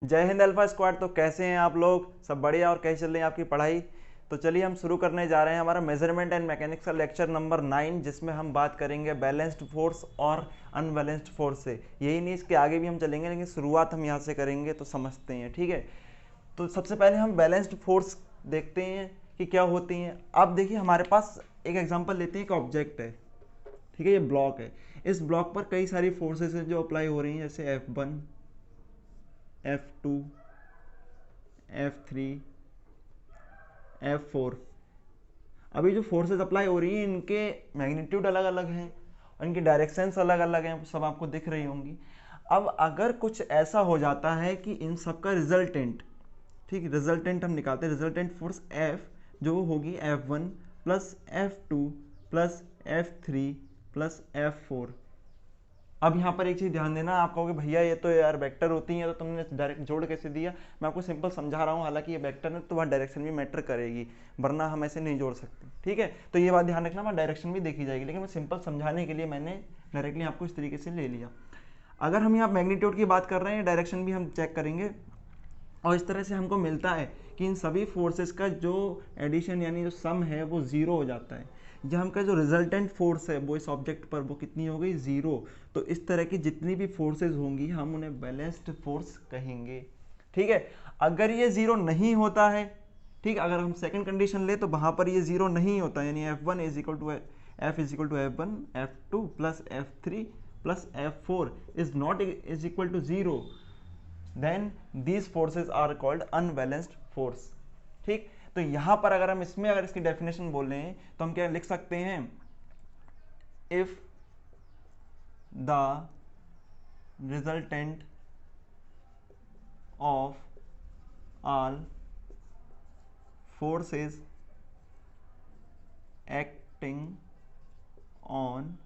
जय Hind alpha squad. तो कैसे हैं आप लोग? सब बढ़िया? और कैसे चल रही है आपकी पढ़ाई? तो चलिए हम शुरू करने जा रहे हैं हमारा मेजरमेंट एंड मैकेनिक्स का लेक्चर नंबर 9, जिसमें हम बात करेंगे बैलेंस्ड फोर्स और अनबैलेंस्ड फोर्स से। यही नहीं, इसके आगे भी हम चलेंगे, लेकिन शुरुआत हम यहाँ से करेंगे तो समझते हैं, ठीक है। तो सबसे पहले हम बैलेंस्ड फोर्स देखते हैं कि क्या होती हैं। अब देखिए हमारे पास एक एग्जांपल लेते हैं, एक ऑब्जेक्ट है, ठीक है, ये ब्लॉक है। इस ब्लॉक पर कई सारी फोर्सेस हैं जो अप्लाई हो रही हैं, जैसे F1, F2, F3, F4। अभी जो फोर्सेस अप्लाई हो रही हैं इनके मैग्नीट्यूड अलग अलग हैं और इनकी डायरेक्शंस अलग अलग हैं, सब आपको दिख रही होंगी। अब अगर कुछ ऐसा हो जाता है कि इन सब का रिजल्टेंट, ठीक, रिजल्टेंट हम निकालते हैं, रिजल्टेंट फोर्स F जो होगी F1 plus F2 plus F3 plus F4। अब यहाँ पर एक चीज़ ध्यान देना, आप कहोगे भैया ये तो यार वेक्टर होती हैं तो तुमने डायरेक्ट जोड़ कैसे दिया। मैं आपको सिंपल समझा रहा हूँ, हालांकि ये वेक्टर है तो वहाँ डायरेक्शन भी मैटर करेगी, वरना हम ऐसे नहीं जोड़ सकते, ठीक है। तो ये बात ध्यान रखना, वहाँ डायरेक्शन भी देखी जाएगी, लेकिन मैं सिंपल समझाने के लिए मैंने डायरेक्टली आपको इस तरीके से ले लिया। अगर हम यहाँ मैग्नीट्यूड की बात कर रहे हैं, डायरेक्शन भी हम चेक करेंगे, और इस तरह से हमको मिलता है कि इन सभी फोर्सेस का जो एडिशन यानी जो सम है वो ज़ीरो हो जाता है। जहाँ हमका जो रिजल्टेंट फोर्स है वो इस ऑब्जेक्ट पर वो कितनी हो गई? ज़ीरो। तो इस तरह की जितनी भी फोर्सेस होंगी हम उन्हें बैलेंस्ड फोर्स कहेंगे, ठीक है। अगर ये ज़ीरो नहीं होता है, ठीक, अगर हम सेकंड कंडीशन ले तो वहाँ पर ये ज़ीरो नहीं होता, यानी F1 is equal to F1 F2 plus F3 plus F4 is not is equal to zero, then these forces are called unbalanced force, ठीक। तो यहां पर अगर हम इसमें अगर इसकी डेफिनेशन बोल रहे हैं तो हम क्या लिख सकते हैं? If the resultant of all forces acting on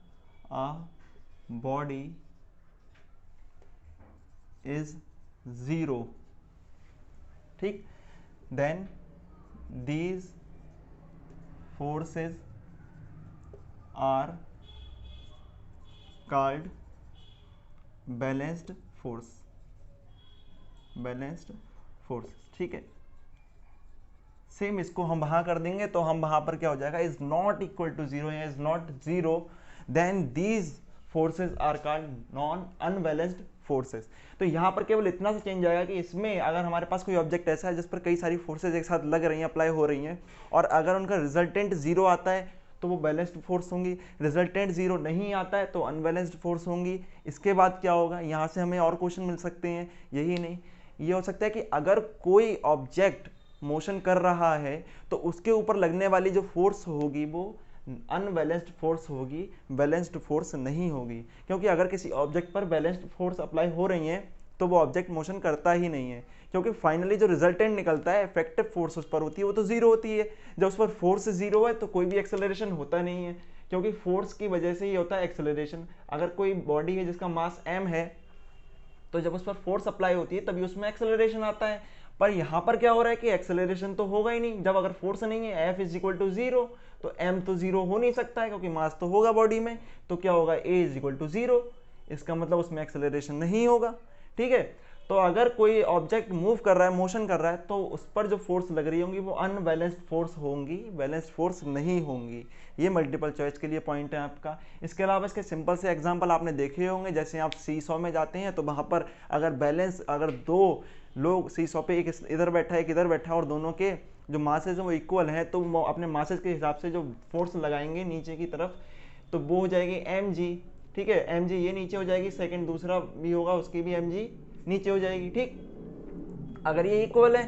a body is zero, ठीक, then these forces are called balanced force, balanced force, ठीक है। सेम इसको हम वहां कर देंगे तो हम वहां पर क्या हो जाएगा? Is not equal to zero या is not zero, then these forces are called non unbalanced forces. तो यहाँ पर केवल इतना सा चेंज आएगा कि इसमें अगर हमारे पास कोई ऑब्जेक्ट ऐसा है जिस पर कई सारी फोर्सेज एक साथ लग रही हैं, अप्लाई हो रही हैं, और अगर उनका रिजल्टेंट जीरो आता है तो वो बैलेंस्ड फोर्स होंगी, रिजल्टेंट जीरो नहीं आता है तो अनबैलेंस्ड फोर्स होंगी। इसके बाद क्या होगा? यहाँ से हमें और क्वेश्चन मिल सकते हैं, यही नहीं, ये हो सकता है कि अगर कोई ऑब्जेक्ट मोशन कर रहा है तो उसके ऊपर लगने वाली जो फोर्स होगी वो अनबैलेंस्ड फोर्स होगी, बैलेंस्ड फोर्स नहीं होगी। क्योंकि अगर किसी ऑब्जेक्ट पर बैलेंस्ड फोर्स अप्लाई हो रही है तो वो ऑब्जेक्ट मोशन करता ही नहीं है, क्योंकि फाइनली जो रिजल्टेंट निकलता है, इफेक्टिव फोर्स उस पर होती है, वो तो जीरो होती है। जब उस पर फोर्स जीरो है तो कोई भी एक्सेलरेशन होता नहीं है, क्योंकि फोर्स की वजह से ही होता है एक्सेलरेशन। अगर कोई बॉडी है जिसका मास m है तो जब उस पर फोर्स अप्लाई होती है तभी उसमें एक्सेलरेशन आता है। पर यहां पर क्या हो रहा है कि एक्सेलरेशन तो होगा ही नहीं, जब अगर फोर्स नहीं है, F is equal to zero, तो m तो जीरो हो नहीं सकता है क्योंकि मास तो होगा बॉडी में, तो क्या होगा? A is equal to zero, इसका मतलब उसमें एक्सेलरेशन नहीं होगा, ठीक है। तो अगर कोई ऑब्जेक्ट मूव कर रहा है, मोशन कर रहा है, तो उस पर जो फोर्स लग रही होंगी वो अनबैलेंस्ड फोर्स होंगी, बैलेंस्ड फोर्स नहीं होंगी। ये मल्टीपल चॉइस के लिए पॉइंट है आपका। इसके अलावा इसके सिंपल से एग्जांपल आपने देखे होंगे, जैसे आप सी सॉ में जाते हैं तो वहाँ पर अगर दो लोग सी सॉ पे, एक इधर बैठा है एक इधर बैठा है, और दोनों के जो मासेज हैं वो इक्वल हैं, तो वो अपने मासेज के हिसाब से जो फोर्स लगाएंगे नीचे की तरफ तो वो हो जाएगी mg, ठीक है। mg ये नीचे हो जाएगी, सेकंड दूसरा भी होगा उसकी भी mg नीचे हो जाएगी, ठीक। अगर ये इक्वल है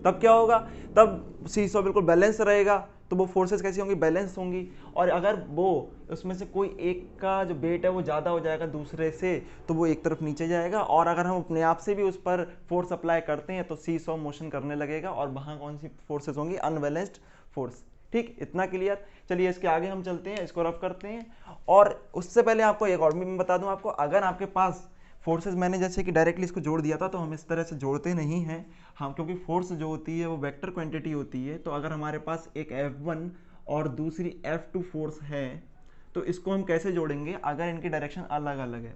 तब क्या होगा? तब सीसॉ बिल्कुल बैलेंस रहेगा, तो वो फोर्सेस कैसी होंगी? बैलेंस होंगी। और अगर वो उसमें से कोई एक का जो वेट है वो ज़्यादा हो जाएगा दूसरे से, तो वो एक तरफ नीचे जाएगा, और अगर हम अपने आप से भी उस पर फोर्स अप्लाई करते हैं तो सीसॉ मोशन करने लगेगा, और वहाँ कौन सी फोर्सेस होंगी? अनबैलेंस्ड फोर्स, ठीक। इतना क्लियर? चलिए इसके आगे हम चलते हैं, इसको रफ करते हैं। और उससे पहले आपको एक और भी मैं बता दूं आपको, अगर आपके पास फोर्सेस, मैंने जैसे कि डायरेक्टली इसको जोड़ दिया था, तो हम इस तरह से जोड़ते नहीं हैं हम, क्योंकि फोर्स जो होती है वो वेक्टर क्वांटिटी होती है। तो अगर हमारे पास एक F1 और दूसरी F2 फोर्स है तो इसको हम कैसे जोड़ेंगे? अगर इनकी डायरेक्शन अलग अलग है।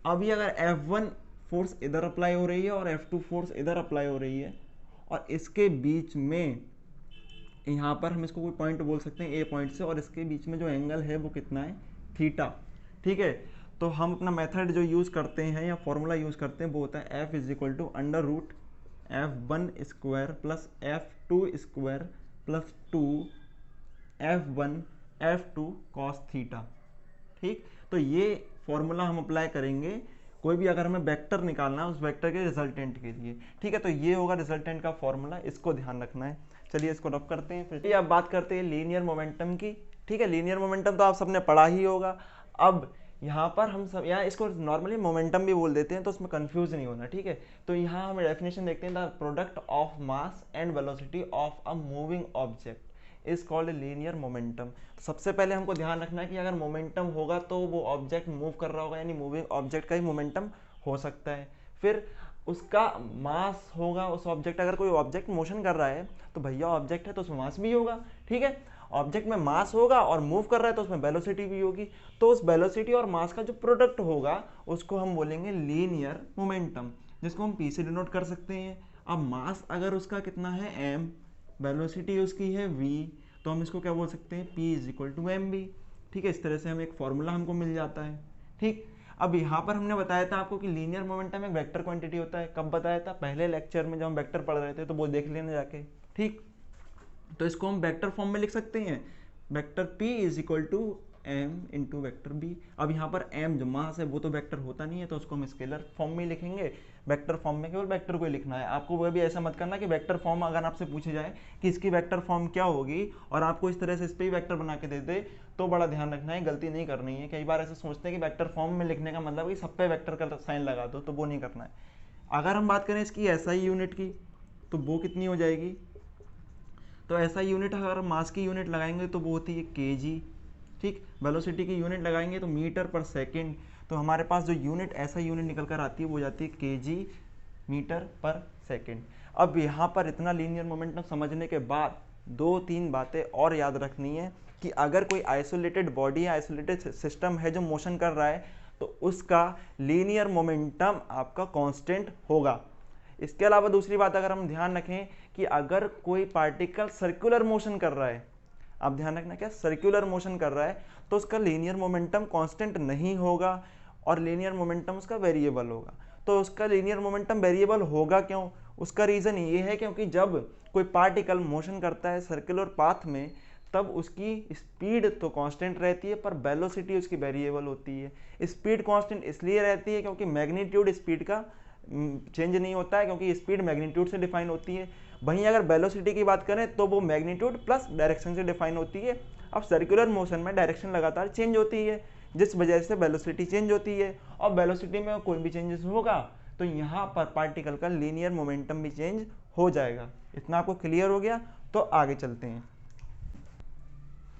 अभी अगर F1 फोर्स इधर अप्लाई हो रही है और F2 फोर्स इधर अप्लाई हो रही है, और इसके बीच में यहाँ पर हम इसको कोई पॉइंट बोल सकते हैं ए पॉइंट से, और इसके बीच में जो एंगल है वो कितना है, थीटा। ठीक है, तो हम अपना मेथड जो यूज़ करते हैं या फॉर्मूला यूज़ करते हैं वो होता है F is equal to under root F1 square plus F2 square plus 2 F1 F2 cos theta. ठीक, तो ये फॉर्मूला हम अप्लाई करेंगे कोई भी अगर हमें वेक्टर निकालना है उस वेक्टर के रिजल्टेंट के लिए। ठीक है, तो ये होगा रिजल्टेंट का फॉर्मूला, इसको ध्यान रखना है। चलिए इसको रब करते हैं। फिर अब बात करते हैं लीनियर मोमेंटम की। ठीक है, लीनियर मोमेंटम तो आप सबने पढ़ा ही होगा। अब यहाँ पर हम सब यहाँ इसको नॉर्मली मोमेंटम भी बोल देते हैं तो उसमें कंफ्यूज नहीं होना। ठीक है, तो यहाँ हम डेफिनेशन देखते हैं, the product of mass and velocity of a moving object is called linear momentum. सबसे पहले हमको ध्यान रखना है कि अगर मोमेंटम होगा तो वो ऑब्जेक्ट मूव कर रहा होगा, यानी मूविंग ऑब्जेक्ट का ही मोमेंटम हो सकता है। फिर उसका मास होगा, उस ऑब्जेक्ट, अगर कोई ऑब्जेक्ट मोशन कर रहा है तो भैया ऑब्जेक्ट है तो उसमें मास भी होगा। ठीक है, ऑब्जेक्ट में मास होगा और मूव कर रहा है तो उसमें वेलोसिटी भी होगी, तो उस वेलोसिटी और मास का जो प्रोडक्ट होगा उसको हम बोलेंगे लीनियर मोमेंटम, जिसको हम पी से डिनोट कर सकते हैं। अब मास अगर उसका कितना है m, वेलोसिटी उसकी है v, तो हम इसको क्या बोल सकते हैं, p is equal to m b. ठीक है, इस तरह से हम एक फॉर्मूला हमको मिल जाता है। ठीक, अब यहाँ पर हमने बताया था आपको कि लीनियर मोमेंटम एक वेक्टर क्वांटिटी होता है। कब बताया था, पहले लेक्चर में जब हम वेक्टर पढ़ रहे थे, तो वो देख लेना जाके। ठीक, तो इसको हम वेक्टर फॉर्म में लिख सकते हैं, vector p is equal to m into vector b। अब यहाँ पर m जो मास है वो तो वेक्टर होता नहीं है, तो उसको हम स्केलर फॉर्म में लिखेंगे। वेक्टर फॉर्म में केवल वेक्टर को ही लिखना है। आपको वह भी ऐसा मत करना कि वेक्टर फॉर्म अगर आपसे पूछे जाए कि इसकी वेक्टर फॉर्म क्या होगी और आपको इस तरह से इस पर ही वेक्टर बना के दे दे, तो बड़ा ध्यान रखना है, गलती नहीं करनी है। कई बार ऐसे सोचते हैं कि वेक्टर फॉर्म में लिखने का मतलब कि सब पे वेक्टर का साइन लगा दो, तो वो नहीं करना है। अगर हम बात करें इसकी SI यूनिट की, तो वो कितनी हो जाएगी, तो ऐसा यूनिट अगर मास की यूनिट लगाएंगे तो वो होती है kg। ठीक, वेलोसिटी की यूनिट लगाएंगे तो मीटर पर सेकंड, तो हमारे पास जो यूनिट ऐसा यूनिट निकल कर आती है वो जाती है kg मीटर पर सेकंड। अब यहाँ पर इतना लीनियर मोमेंटम समझने के बाद 2-3 बातें और याद रखनी है कि अगर कोई आइसोलेटेड बॉडी या आइसोलेटेड सिस्टम है जो मोशन कर रहा है तो उसका लीनियर मोमेंटम आपका कांस्टेंट होगा। इसके अलावा दूसरी बात अगर हम ध्यान रखें कि अगर कोई पार्टिकल सर्कुलर मोशन कर रहा है, आप ध्यान रखना क्या, सर्कुलर मोशन कर रहा है, तो उसका लीनियर मोमेंटम कांस्टेंट नहीं होगा और लीनियर मोमेंटम उसका वेरिएबल होगा। तो उसका लीनियर मोमेंटम वेरिएबल होगा क्यों, उसका रीज़न ये है क्योंकि जब कोई पार्टिकल मोशन करता है सर्कुलर पाथ में तब उसकी स्पीड तो कांस्टेंट रहती है पर वेलोसिटी उसकी वेरिएबल होती है। स्पीड कांस्टेंट इसलिए रहती है क्योंकि मैग्नीट्यूड स्पीड का चेंज नहीं होता है, क्योंकि स्पीड मैग्नीट्यूड से डिफाइन होती है। वहीं अगर वेलोसिटी की बात करें तो वो मैग्नीट्यूड प्लस डायरेक्शन से डिफाइन होती है। अब सर्कुलर मोशन में डायरेक्शन लगातार चेंज होती है जिस वजह से वेलोसिटी चेंज होती है, और वेलोसिटी में कोई भी चेंजेस होगा तो यहाँ पर पार्टिकल का लीनियर मोमेंटम भी चेंज हो जाएगा। इतना आपको क्लियर हो गया, तो आगे चलते हैं।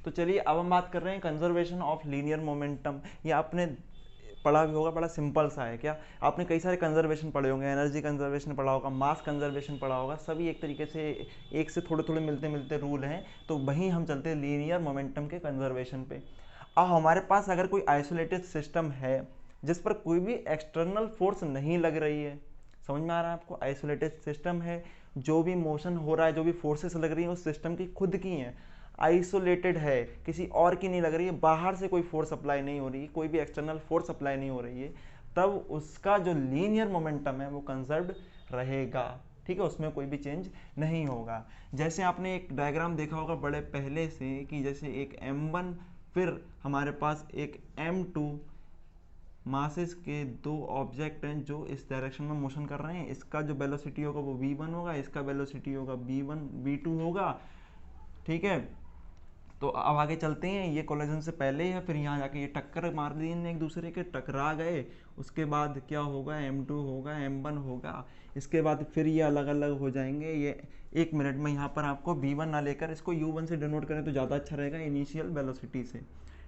तो चलिए अब हम बात कर रहे हैं कंजर्वेशन ऑफ लीनियर मोमेंटम। ये आपने पढ़ा भी होगा, बड़ा सिंपल सा है। क्या आपने कई सारे कंजर्वेशन पढ़े होंगे, एनर्जी कंजर्वेशन पढ़ा होगा, मास कंजर्वेशन पढ़ा होगा, सभी एक तरीके से एक से थोड़े थोड़े मिलते मिलते रूल हैं। तो वहीं हम चलते हैं लीनियर मोमेंटम के कंजर्वेशन पे। अब हमारे पास अगर कोई आइसोलेटेड सिस्टम है जिस पर कोई भी एक्सटर्नल फोर्स नहीं लग रही है, समझ में आ रहा है आपको, आइसोलेटेड सिस्टम है, जो भी मोशन हो रहा है, जो भी फोर्सेस लग रही हैं उस सिस्टम की खुद की हैं, आइसोलेटेड है, किसी और की नहीं लग रही है, बाहर से कोई फोर्स अप्लाई नहीं हो रही है, कोई भी एक्सटर्नल फोर्स अप्लाई नहीं हो रही है, तब उसका जो लीनियर मोमेंटम है वो कंजर्व्ड रहेगा। ठीक है, उसमें कोई भी चेंज नहीं होगा। जैसे आपने एक डायग्राम देखा होगा बड़े पहले से कि जैसे एक m1 फिर हमारे पास एक m2 मासेस के दो ऑब्जेक्ट हैं जो इस डायरेक्शन में मोशन कर रहे हैं। इसका जो वेलोसिटी होगा वो v1 होगा, इसका वेलोसिटी होगा v2 होगा। ठीक है, तो अब आगे चलते हैं। ये कोलिजन से पहले है, फिर यहाँ जाके ये टक्कर मार दी एक दूसरे के, टकरा गए, उसके बाद क्या होगा, m2 होगा, m1 होगा, इसके बाद फिर ये अलग अलग हो जाएंगे। ये 1 मिनट में यहाँ पर आपको v1 ना लेकर इसको u1 से डिनोट करें तो ज़्यादा अच्छा रहेगा, इनिशियल वेलोसिटी से।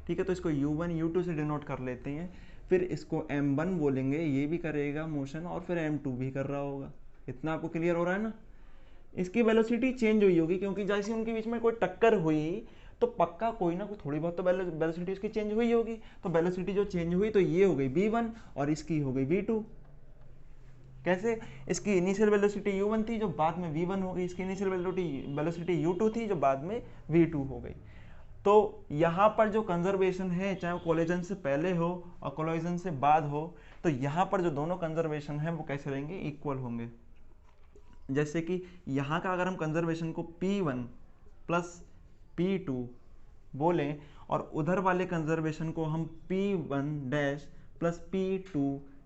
ठीक है, तो इसको u1 u2 से डिनोट कर लेते हैं, फिर इसको m1 बोलेंगे, ये भी करेगा मोशन, और फिर m2 भी कर रहा होगा। इतना आपको क्लियर हो रहा है ना। इसकी वेलोसिटी चेंज हुई होगी क्योंकि जैसे उनके बीच में कोई टक्कर हुई तो पक्का कोई ना कोई थोड़ी बहुत तो वेलोसिटी उसकी चेंज हुई होगी। तो वेलोसिटी जो चेंज हुई तो ये हो गई v1 और इसकी हो गई v2। कैसे, इसकी इनिशियल वेलोसिटी u1 थी जो बाद में v1 हो गई, इसकी इनिशियल वेलोसिटी u2 थी जो बाद में v2 हो गई। तो यहाँ पर जो कंजर्वेशन है, चाहे वो कोलिजन से पहले हो और कोलिजन से बाद हो, तो यहाँ पर जो दोनों कंजर्वेशन है वो कैसे रहेंगे, इक्वल होंगे। जैसे कि यहाँ का अगर हम कंजर्वेशन को P1 प्लस P2 बोलें और उधर वाले कंजर्वेशन को हम P1 dash plus P2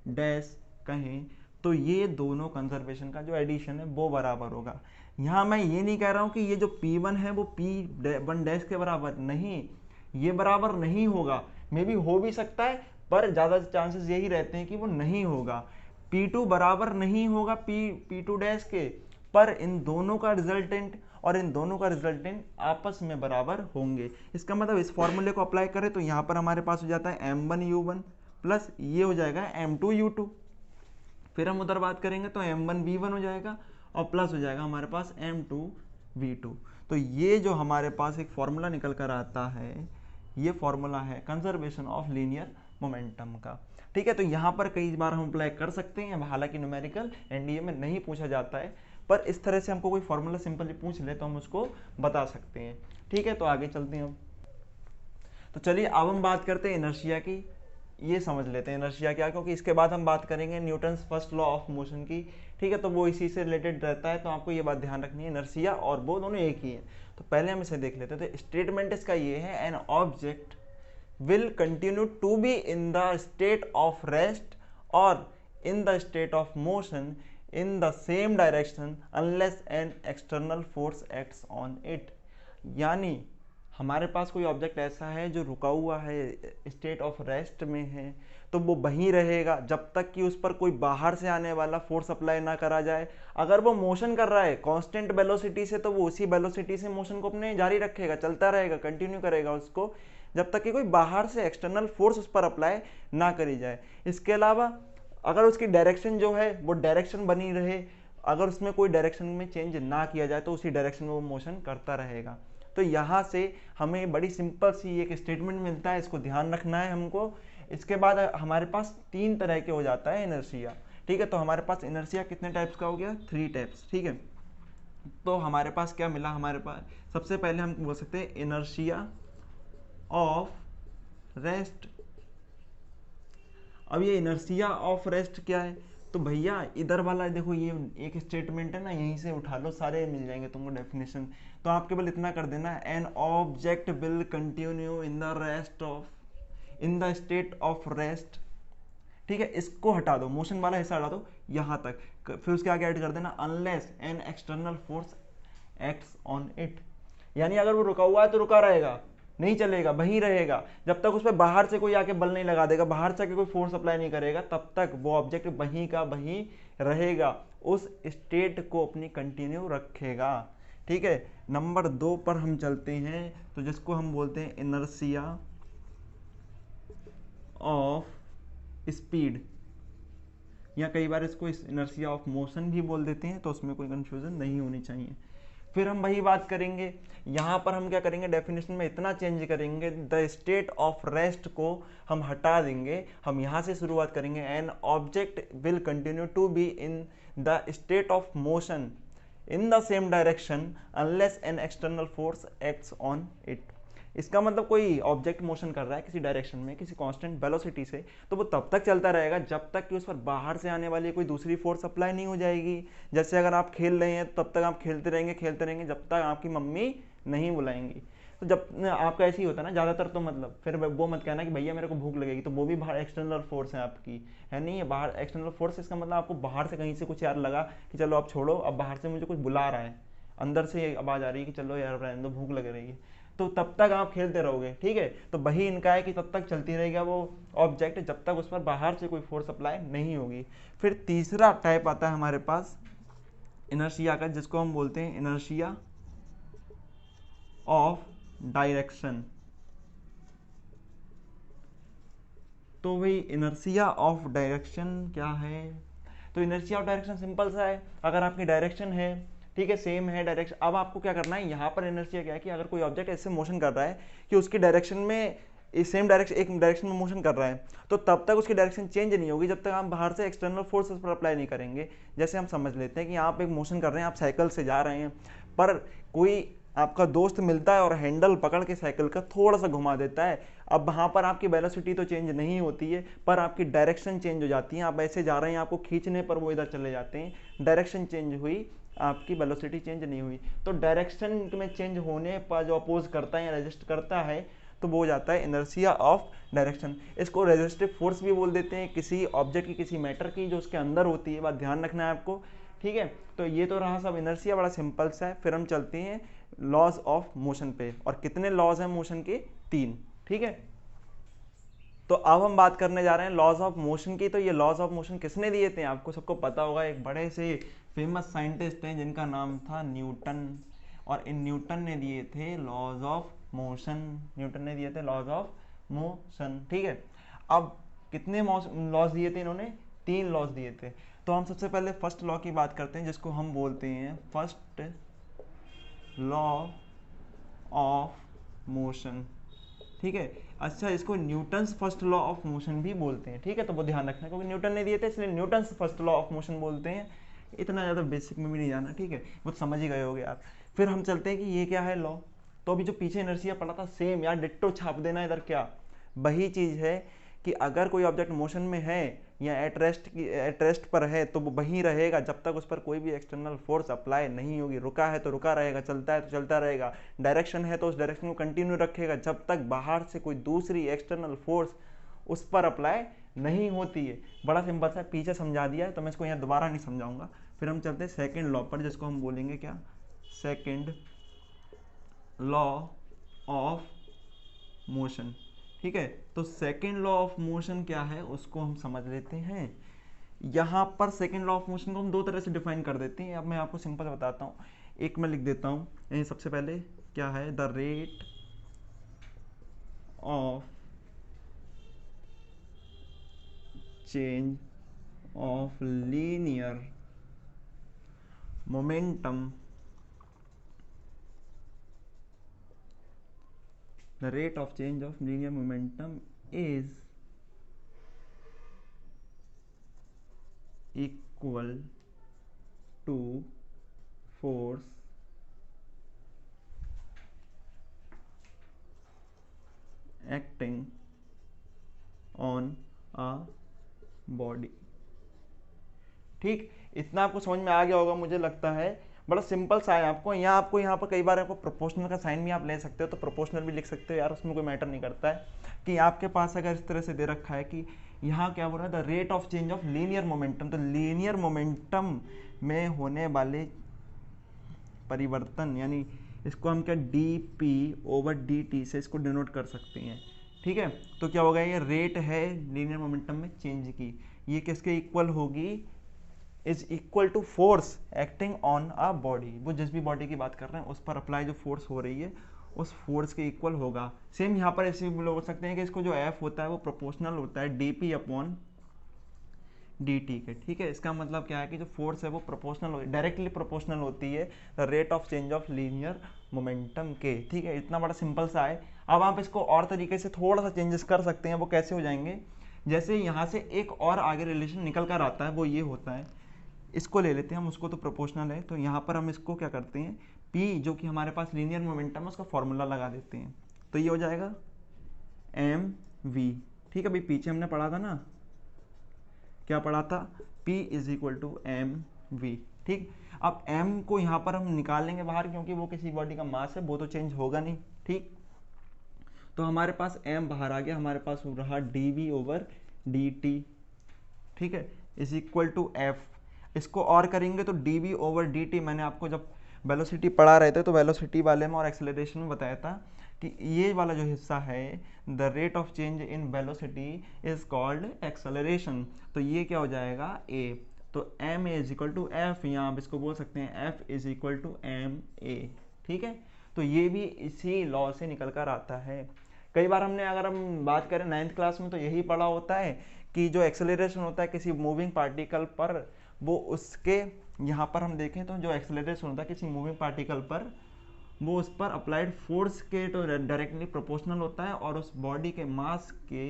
dash कहें, तो ये दोनों कंजर्वेशन का जो एडिशन है वो बराबर होगा। यहाँ मैं ये नहीं कह रहा हूँ कि ये जो P1 है वो P1 डैश के बराबर नहीं, ये बराबर नहीं होगा, मे बी हो भी सकता है, पर ज़्यादा चांसेस यही रहते हैं कि वो नहीं होगा। P2 बराबर नहीं होगा P2 डैश के, पर इन दोनों का रिजल्टेंट और इन दोनों का रिजल्टेंट आपस में बराबर होंगे। इसका मतलब इस फॉर्मूले को अप्लाई करें तो यहाँ पर हमारे पास हो जाता है m1u1 प्लस ये हो जाएगा m2u2। फिर हम उधर बात करेंगे तो m1v1 हो जाएगा और प्लस हो जाएगा हमारे पास m2v2। तो ये जो हमारे पास एक फॉर्मूला निकल कर आता है, ये फॉर्मूला है कंजर्वेशन ऑफ लीनियर मोमेंटम का। ठीक है, तो यहाँ पर कई बार हम अप्लाई कर सकते हैं, हालांकि न्यूमेरिकल एनडीए में नहीं पूछा जाता है, पर इस तरह से हमको कोई फॉर्मूला सिंपली पूछ ले तो हम उसको बता सकते हैं। ठीक है, तो आगे चलते हैं हम। तो चलिए अब हम बात करते हैं इनर्शिया की। ये समझ लेते हैं इनर्शिया क्या, क्योंकि इसके बाद हम बात करेंगे Newton's first law of motion की। ठीक है, तो वो इसी से रिलेटेड रहता है, तो आपको ये बात ध्यान रखनी है, इनर्शिया और वो दोनों एक ही है। तो पहले हम इसे देख लेते हैं। तो स्टेटमेंट इसका ये है, an object will continue to be in the state of rest or in the state of motion in the same direction unless an external force acts on it। यानी हमारे पास कोई ऑब्जेक्ट ऐसा है जो रुका हुआ है, स्टेट ऑफ रेस्ट में है, तो वो वहीं रहेगा जब तक कि उस पर कोई बाहर से आने वाला फोर्स अप्लाई ना करा जाए। अगर वो मोशन कर रहा है कांस्टेंट वेलोसिटी से, तो वो उसी वेलोसिटी से मोशन को अपने जारी रखेगा, चलता रहेगा, कंटिन्यू करेगा उसको, जब तक कि कोई बाहर से एक्सटर्नल फोर्स उस पर अप्लाई ना करी जाए। इसके अलावा अगर उसकी डायरेक्शन जो है वो डायरेक्शन बनी रहे, अगर उसमें कोई डायरेक्शन में चेंज ना किया जाए तो उसी डायरेक्शन में वो मोशन करता रहेगा। तो यहाँ से हमें बड़ी सिंपल सी एक स्टेटमेंट मिलता है, इसको ध्यान रखना है हमको। इसके बाद हमारे पास 3 तरह के हो जाता है इनर्शिया। ठीक है, तो हमारे पास इनर्शिया कितने टाइप्स का हो गया, 3 टाइप्स। ठीक है, तो हमारे पास क्या मिला, हमारे पास सबसे पहले हम बोल सकते हैं इनर्शिया ऑफ रेस्ट। अब ये इनर्शिया ऑफ रेस्ट क्या है, तो भैया इधर वाला देखो, ये एक स्टेटमेंट है ना, यहीं से उठा लो, सारे मिल जाएंगे तुमको डेफिनेशन। तो आप केवल इतना कर देना, N object will continue in the rest of, in the state of rest. ठीक है, इसको हटा दो, मोशन वाला हिस्सा हटा दो यहाँ तक, फिर उसके आगे ऐड कर देना unless an external force acts on it. यानी अगर वो रुका हुआ है तो रुका रहेगा, नहीं चलेगा, वहीं रहेगा, जब तक उस पर बाहर से कोई आके बल नहीं लगा देगा, बाहर से आके कोई फोर्स अप्लाई नहीं करेगा, तब तक वो ऑब्जेक्ट वहीं का वहीं रहेगा, उस स्टेट को अपनी कंटिन्यू रखेगा। ठीक है, नंबर 2 पर हम चलते हैं, तो जिसको हम बोलते हैं इनर्शिया ऑफ स्पीड, या कई बार इसको इनर्शिया ऑफ मोशन भी बोल देते हैं, तो उसमें कोई कंफ्यूजन नहीं होनी चाहिए। फिर हम वही बात करेंगे, यहाँ पर हम क्या करेंगे, डेफिनेशन में इतना चेंज करेंगे, द स्टेट ऑफ रेस्ट को हम हटा देंगे, हम यहाँ से शुरुआत करेंगे, an object will continue to be in the state of motion in the same direction unless an external force acts on it. इसका मतलब कोई ऑब्जेक्ट मोशन कर रहा है किसी डायरेक्शन में, किसी कांस्टेंट वेलोसिटी से, तो वो तब तक चलता रहेगा जब तक कि उस पर बाहर से आने वाली कोई दूसरी फोर्स अप्लाई नहीं हो जाएगी। जैसे अगर आप खेल रहे हैं तब तक आप खेलते रहेंगे जब तक आपकी मम्मी नहीं बुलाएंगी। तो जब आपका ऐसे ही होता है ना ज़्यादातर, तो मतलब फिर वो मत कहना कि भैया मेरे को भूख लगेगी, तो वो भी बाहर एक्सटर्नल फोर्स है आपकी, है नहीं है, बाहर एक्सटर्नल फोर्स। इसका मतलब आपको बाहर से कहीं से कुछ यार लगा कि चलो आप छोड़ो, अब बाहर से मुझे कुछ बुला रहा है, अंदर से आवाज़ आ रही है कि चलो यार रहने दो, भूख लग रही है, तो तब तक आप खेलते रहोगे। ठीक है, तो वही इनका है कि तब तक चलती रहेगा वो ऑब्जेक्ट जब तक उस पर बाहर से कोई फोर्स अप्लाई नहीं होगी। फिर तीसरा टाइप आता है हमारे पास इनर्शिया का, जिसको हम बोलते हैं इनर्शिया ऑफ डायरेक्शन। तो भाई इनर्शिया ऑफ डायरेक्शन क्या है, तो इनर्शिया ऑफ डायरेक्शन सिंपल सा है, अगर आपकी डायरेक्शन है, ठीक है, सेम है डायरेक्शन, अब आपको क्या करना है, यहाँ पर इनर्शिया क्या है कि अगर कोई ऑब्जेक्ट ऐसे मोशन कर रहा है कि उसकी डायरेक्शन में इस सेम डायरेक्शन, एक डायरेक्शन में मोशन कर रहा है, तो तब तक उसकी डायरेक्शन चेंज नहीं होगी जब तक आप बाहर से एक्सटर्नल फोर्सेस पर अप्लाई नहीं करेंगे। जैसे हम समझ लेते हैं कि आप एक मोशन कर रहे हैं, आप साइकिल से जा रहे हैं, पर कोई आपका दोस्त मिलता है और हैंडल पकड़ के साइकिल का थोड़ा सा घुमा देता है। अब वहाँ पर आपकी वेलोसिटी तो चेंज नहीं होती है, पर आपकी डायरेक्शन चेंज हो जाती है। आप ऐसे जा रहे हैं, आपको खींचने पर वो इधर चले जाते हैं, डायरेक्शन चेंज हुई, आपकी वेलोसिटी चेंज नहीं हुई। तो डायरेक्शन में चेंज होने पर जो अपोज करता है या रेजिस्ट करता है, तो वो हो जाता है इनर्शिया ऑफ डायरेक्शन। इसको रेजिस्टिव फोर्स भी बोल देते हैं, किसी ऑब्जेक्ट की, किसी मैटर की जो उसके अंदर होती है, बात ध्यान रखना है आपको, ठीक है। तो ये तो रहा सब इनर्शिया, बड़ा सिंपल सा है। फिर हम चलते हैं लॉज ऑफ मोशन पे, और कितने लॉज हैं मोशन के? 3, ठीक है। तो अब हम बात करने जा रहे हैं लॉज ऑफ मोशन की। तो ये लॉज ऑफ मोशन किसने दिए थे? आपको सबको पता होगा, एक बड़े से फेमस साइंटिस्ट हैं जिनका नाम था न्यूटन, और इन न्यूटन ने दिए थे लॉज ऑफ मोशन। न्यूटन ने दिए थे लॉज ऑफ मोशन, ठीक है। अब कितने लॉज दिए थे इन्होंने? 3 लॉज दिए थे। तो हम सबसे पहले फर्स्ट लॉ की बात करते हैं, जिसको हम बोलते हैं फर्स्ट लॉ ऑफ मोशन, ठीक है। अच्छा, इसको Newton's first law of motion भी बोलते हैं, ठीक है। तो वो ध्यान रखना, क्योंकि न्यूटन ने दिए थे इसलिए Newton's first law of motion बोलते हैं। इतना ज़्यादा बेसिक में भी नहीं जाना, ठीक है, वो तो समझ ही गए होगे आप। फिर हम चलते हैं कि ये क्या है लॉ। तो अभी जो पीछे इनर्शिया पढ़ा था, सेम यार डिट्टो छाप देना इधर, क्या वही चीज़ है कि अगर कोई ऑब्जेक्ट मोशन में है या एट रेस्ट पर है, तो वो वहीं रहेगा जब तक उस पर कोई भी एक्सटर्नल फोर्स अप्लाई नहीं होगी। रुका है तो रुका रहेगा, चलता है तो चलता रहेगा, डायरेक्शन है तो उस डायरेक्शन को कंटिन्यू रखेगा जब तक बाहर से कोई दूसरी एक्सटर्नल फोर्स उस पर अप्लाई नहीं होती है। बड़ा सिंपल सा, पीछे समझा दिया है तो मैं इसको यहाँ दोबारा नहीं समझाऊंगा। फिर हम चलते हैं सेकेंड लॉ पर, जिसको हम बोलेंगे क्या? सेकेंड लॉ ऑफ मोशन, ठीक है। तो सेकेंड लॉ ऑफ मोशन क्या है उसको हम समझ लेते हैं। यहाँ पर सेकेंड लॉ ऑफ मोशन को हम 2 तरह से डिफाइन कर देते हैं। अब मैं आपको सिंपल बताता हूँ, एक मैं लिख देता हूँ। सबसे पहले क्या है? The rate of change of linear momentum, the rate of change of linear momentum is equal to force acting on a body, ठीक। इतना आपको समझ में आ गया होगा मुझे लगता है। बड़ा सिंपल सा है। आपको यहाँ पर कई बार आपको प्रोपोर्शनल का साइन भी आप ले सकते हो, तो प्रोपोर्शनल भी लिख सकते हो यार, उसमें कोई मैटर नहीं करता है। कि आपके पास अगर इस तरह से दे रखा है कि यहाँ क्या बोल रहा है? The rate of change of linear momentum. तो लीनियर मोमेंटम में होने वाले परिवर्तन, यानी इसको हम क्या dp/dt से इसको डिनोट कर सकते हैं, ठीक है। तो क्या होगा? ये रेट है लीनियर मोमेंटम में चेंज की, ये किसके इक्वल होगी? Is equal to force acting on a body. वो जिस भी बॉडी की बात कर रहे हैं उस पर अप्लाई जो फोर्स हो रही है उस फोर्स के इक्वल होगा। सेम यहाँ पर ऐसे भी बोल सकते हैं कि इसको जो एफ होता है वो प्रोपोर्शनल होता है dp/dt के, ठीक है। इसका मतलब क्या है कि जो फोर्स है वो प्रोपोर्शनल, डायरेक्टली प्रोपोर्शनल होती है the rate of change of linear momentum के, ठीक है। इतना बड़ा सिंपल सा है। अब आप इसको और तरीके से थोड़ा सा चेंजेस कर सकते हैं। वो कैसे हो जाएंगे? जैसे यहाँ से एक और आगे रिलेशन निकल कर आता है, वो ये होता है, इसको ले लेते हैं हम, उसको तो प्रोपोर्शनल है। तो यहाँ पर हम इसको क्या करते हैं, P जो कि हमारे पास लीनियर मोमेंटम है उसका फॉर्मूला लगा देते हैं। तो ये हो जाएगा mv, ठीक है। अभी पीछे हमने पढ़ा था ना, क्या पढ़ा था? P is equal to mv, ठीक। अब m को यहाँ पर हम निकाल लेंगे बाहर, क्योंकि वो किसी बॉडी का मास है, वो तो चेंज होगा नहीं, ठीक। तो हमारे पास m बाहर आ गया, हमारे पास रहा dv/dt, ठीक है, इज इक्वल टू f। इसको और करेंगे तो dv/dt, मैंने आपको जब वेलोसिटी पढ़ा रहे थे तो वेलोसिटी वाले में और एक्सेलरेशन में बताया था कि ये वाला जो हिस्सा है, the rate of change in velocity is called acceleration. तो ये क्या हो जाएगा? a। तो m is equal to f, यहाँ आप इसको बोल सकते हैं f is equal to ma, ठीक है। तो ये भी इसी लॉ से निकल कर आता है। कई बार हमने, अगर हम बात करें 9th क्लास में, तो यही पढ़ा होता है कि जो एक्सेलरेशन होता है किसी मूविंग पार्टिकल पर, वो उसके यहाँ पर हम देखें तो जो एक्सेलरेशन होता है किसी मूविंग पार्टिकल पर, वो उस पर अप्लाइड फोर्स के तो डायरेक्टली प्रोपोर्शनल होता है और उस बॉडी के मास के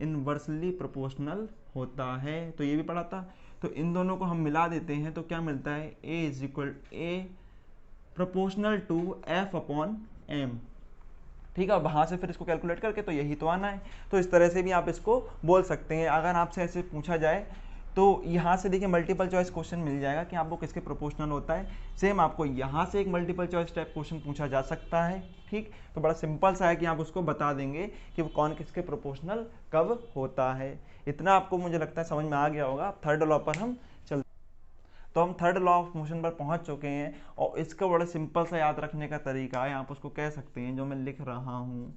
इनवर्सली प्रोपोर्शनल होता है। तो ये भी पढ़ा था। तो इन दोनों को हम मिला देते हैं तो क्या मिलता है, A is equal A proportional to F upon M. ठीक है, वहाँ से फिर इसको कैलकुलेट करके तो यही तो आना है। तो इस तरह से भी आप इसको बोल सकते हैं। अगर आपसे ऐसे पूछा जाए तो यहाँ से देखिए मल्टीपल चॉइस क्वेश्चन मिल जाएगा कि आपको किसके प्रोपोर्शनल होता है। सेम आपको यहाँ से एक मल्टीपल चॉइस टाइप क्वेश्चन पूछा जा सकता है। ठीक, तो बड़ा सिंपल सा है कि आप उसको बता देंगे कि वो कौन किसके प्रोपोर्शनल कब होता है। इतना आपको मुझे लगता है समझ में आ गया होगा। थर्ड लॉ पर हम चलते, तो हम थर्ड लॉ ऑफ मोशन पर पहुंच चुके हैं और इसका बड़ा सिंपल सा याद रखने का तरीका है, आप उसको कह सकते हैं जो मैं लिख रहा हूं।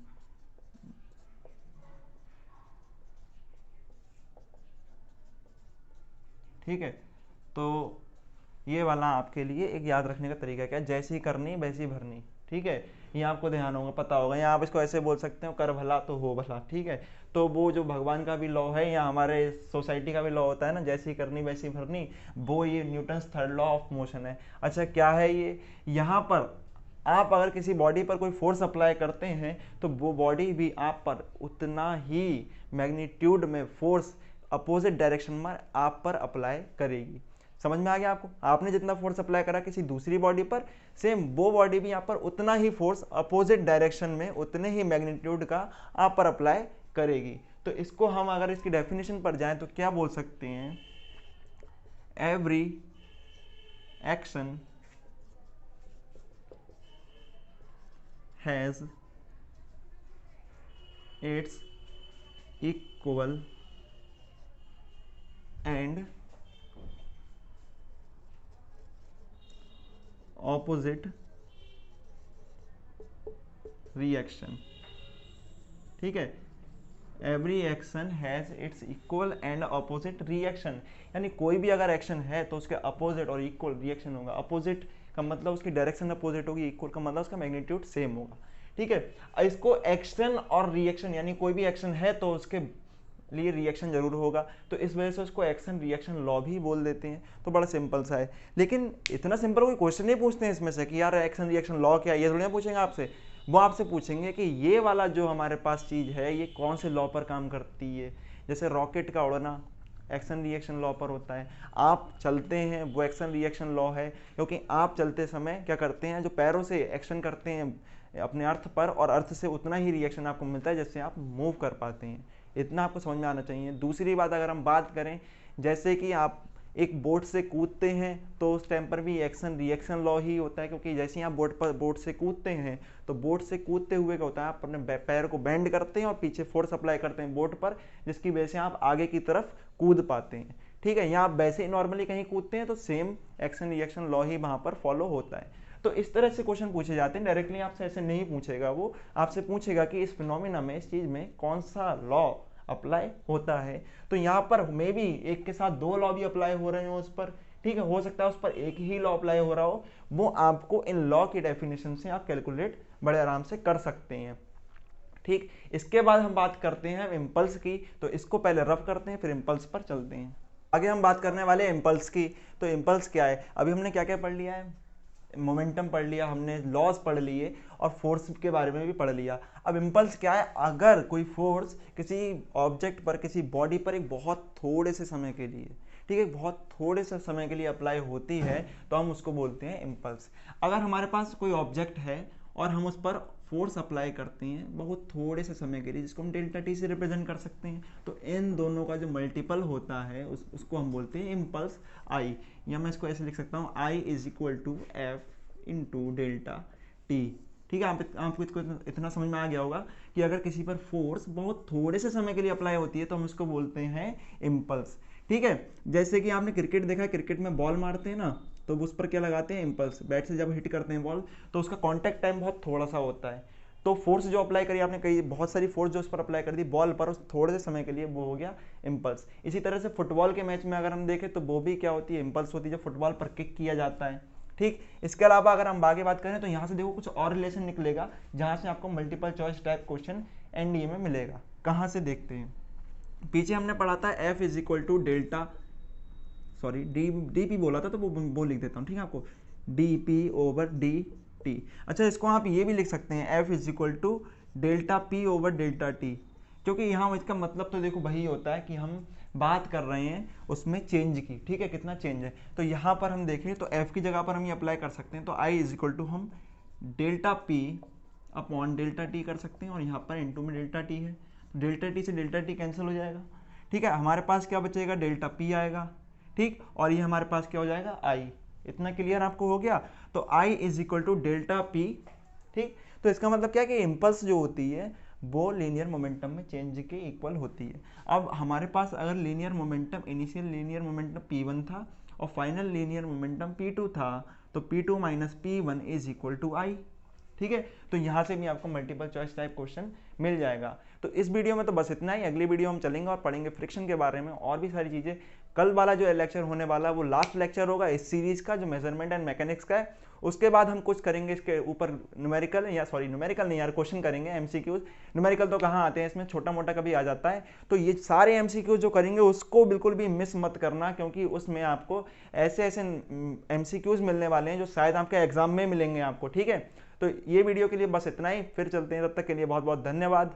ठीक है, तो ये वाला आपके लिए एक याद रखने का तरीका क्या है, जैसी करनी वैसी भरनी। ठीक है, ये आपको ध्यान होगा, पता होगा। या आप इसको ऐसे बोल सकते हो, कर भला तो हो भला। ठीक है, तो वो जो भगवान का भी लॉ है या हमारे सोसाइटी का भी लॉ होता है ना, जैसी करनी वैसी भरनी, वो ये Newton's third law of motion है। अच्छा, क्या है ये? यहाँ पर आप अगर किसी बॉडी पर कोई फोर्स अप्लाई करते हैं तो वो बॉडी भी आप पर उतना ही मैग्नीट्यूड में फोर्स अपोजिट डायरेक्शन में आप पर अप्लाई करेगी। समझ में आ गया आपको? आपने जितना फोर्स अप्लाई करा किसी दूसरी बॉडी पर, सेम वो बॉडी भी यहाँ पर उतना ही फोर्स अपोजिट डायरेक्शन में उतने ही मैग्नीट्यूड का आप पर अप्लाई करेगी। तो इसको हम अगर इसकी डेफिनेशन पर जाएं तो क्या बोल सकते हैं, every action has its equal and opposite reaction. ठीक है, every action has its equal and opposite reaction, यानी कोई भी अगर एक्शन है तो उसके अपोजिट और इक्वल रिएक्शन होगा। अपोजिट का मतलब उसकी डायरेक्शन अपोजिट होगी, इक्वल का मतलब उसका मैग्नीट्यूड सेम होगा। ठीक है, इसको एक्शन और रिएक्शन, यानी कोई भी एक्शन है तो उसके लिए रिएक्शन जरूर होगा, तो इस वजह से उसको एक्शन रिएक्शन लॉ भी बोल देते हैं। तो बड़ा सिंपल सा है, लेकिन इतना सिंपल कोई क्वेश्चन नहीं पूछते हैं इसमें से कि यार एक्शन रिएक्शन लॉ क्या है, ये थोड़ी ना पूछेंगे आपसे। वो आपसे पूछेंगे कि ये वाला जो हमारे पास चीज़ है ये कौन से लॉ पर काम करती है। जैसे रॉकेट का उड़ना एक्शन रिएक्शन लॉ पर होता है, आप चलते हैं वो एक्शन रिएक्शन लॉ है, क्योंकि आप चलते समय क्या करते हैं, जो पैरों से एक्शन करते हैं अपने अर्थ पर, और अर्थ से उतना ही रिएक्शन आपको मिलता है जिससे आप मूव कर पाते हैं। इतना आपको समझ में आना चाहिए। दूसरी बात अगर हम बात करें, जैसे कि आप एक बोट से कूदते हैं तो उस टाइम पर भी एक्शन रिएक्शन लॉ ही होता है, क्योंकि जैसे ही आप बोट से कूदते हैं तो बोट से कूदते हुए क्या होता है, आप अपने पैर को बेंड करते हैं और पीछे फोर्स अप्लाई करते हैं बोट पर, जिसकी वजह से आप आगे की तरफ कूद पाते हैं। ठीक है, यहाँ आप वैसे ही नॉर्मली कहीं कूदते हैं तो सेम एक्शन रिएक्शन लॉ ही वहाँ पर फॉलो होता है। तो इस तरह से क्वेश्चन पूछे जाते हैं, डायरेक्टली आपसे ऐसे नहीं पूछेगा। वो आपसे पूछेगा कि इस फिनोमिना में, इस चीज़ में कौन सा लॉ अप्लाई होता है। तो यहाँ पर मे भी एक के साथ दो लॉ भी अप्लाई हो रहे हो उस पर। ठीक है, हो सकता है उस पर एक ही लॉ अप्लाई हो रहा हो, वो आपको इन लॉ की डेफिनेशन से आप कैलकुलेट बड़े आराम से कर सकते हैं। ठीक, इसके बाद हम बात करते हैं इम्पल्स की, तो इसको पहले रफ करते हैं फिर इम्पल्स पर चलते हैं। आगे हम बात करने वाले हैं इम्पल्स की। तो इम्पल्स क्या है, अभी हमने क्या क्या पढ़ लिया है, मोमेंटम पढ़ लिया, हमने लॉज पढ़ लिए और फोर्स के बारे में भी पढ़ लिया। अब इम्पल्स क्या है, अगर कोई फोर्स किसी ऑब्जेक्ट पर, किसी बॉडी पर एक बहुत थोड़े से समय के लिए, ठीक है, बहुत थोड़े से समय के लिए अप्लाई होती है तो हम उसको बोलते हैं इम्पल्स। अगर हमारे पास कोई ऑब्जेक्ट है और हम उस पर फोर्स अप्लाई करते हैं बहुत थोड़े से समय के लिए, जिसको हम डेल्टा टी से रिप्रेजेंट कर सकते हैं, तो इन दोनों का जो मल्टीपल होता है उसको हम बोलते हैं इम्पल्स आई। या मैं इसको ऐसे लिख सकता हूँ, I is equal to F into delta T. ठीक है, आपको इसको इतना समझ में आ गया होगा कि अगर किसी पर फोर्स बहुत थोड़े से समय के लिए अप्लाई होती है तो हम उसको बोलते हैं इम्पल्स। ठीक है, जैसे कि आपने क्रिकेट देखा, क्रिकेट में बॉल मारते हैं ना, तो उस पर क्या लगाते हैं, इम्पल्स। बैट से जब हिट करते हैं बॉल तो उसका कांटेक्ट टाइम बहुत थोड़ा सा होता है, तो फोर्स जो अप्लाई करी आपने, कई बहुत सारी फोर्स जो उस पर अप्लाई कर दी बॉल पर उस थोड़े से समय के लिए, वो हो गया इम्पल्स। इसी तरह से फुटबॉल के मैच में अगर हम देखें तो वो भी क्या होती है, इम्पल्स होती है, जब फुटबॉल पर किक किया जाता है। ठीक, इसके अलावा अगर हम आगे बात करें तो यहाँ से देखो कुछ और रिलेशन निकलेगा, जहाँ से आपको multiple choice type question NDA में मिलेगा। कहाँ से देखते हैं, पीछे हमने पढ़ा था F is equal to delta, sorry D P बोला था तो वो लिख देता हूँ। ठीक है, आपको D P over D T. अच्छा, इसको आप ये भी लिख सकते हैं F is equal to delta P over delta T, क्योंकि यहाँ इसका मतलब तो देखो वही होता है कि हम बात कर रहे हैं उसमें चेंज की, ठीक है, कितना चेंज है। तो यहाँ पर हम देखें तो एफ की जगह पर हम ये अप्लाई कर सकते हैं, तो आई इज इक्वल टू हम delta P upon delta T कर सकते हैं, और यहाँ पर इनटू में डेल्टा टी है, डेल्टा टी से डेल्टा टी कैंसिल हो जाएगा, ठीक है। हमारे पास क्या बचेगा, डेल्टा पी आएगा, ठीक, और ये हमारे पास क्या हो जाएगा, आई। इतना क्लियर आपको हो गया। तो I is equal to delta P, ठीक। तो इसका मतलब क्या है कि इम्पल्स जो होती है वो लीनियर मोमेंटम में चेंज के इक्वल होती है। अब हमारे पास अगर linear momentum, initial linear momentum P1 था और फाइनल लीनियर मोमेंटम P2 था, तो P2 minus P1 is equal to I, ठीक है। तो यहाँ से भी आपको मल्टीपल चॉइस टाइप क्वेश्चन मिल जाएगा। तो इस वीडियो में तो बस इतना ही। अगली वीडियो हम चलेंगे और पढ़ेंगे फ्रिक्शन के बारे में और भी सारी चीज़ें। कल वाला जो लेक्चर होने वाला है वो लास्ट लेक्चर होगा इस सीरीज का, जो मेजरमेंट एंड मैकेनिक्स का है। उसके बाद हम कुछ करेंगे इसके ऊपर न्यूमेरिकल, या सॉरी न्यूमेरिकल नहीं यार, क्वेश्चन करेंगे एमसीक्यूज। न्यूमेरिकल तो कहाँ आते हैं, इसमें छोटा मोटा कभी आ जाता है। तो ये सारे एमसीक्यूज जो करेंगे उसको बिल्कुल भी मिस मत करना, क्योंकि उसमें आपको ऐसे ऐसे एमसीक्यूज मिलने वाले हैं जो शायद आपके एग्जाम में मिलेंगे आपको, ठीक है। तो ये वीडियो के लिए बस इतना ही, फिर चलते हैं, तब तक के लिए बहुत बहुत धन्यवाद।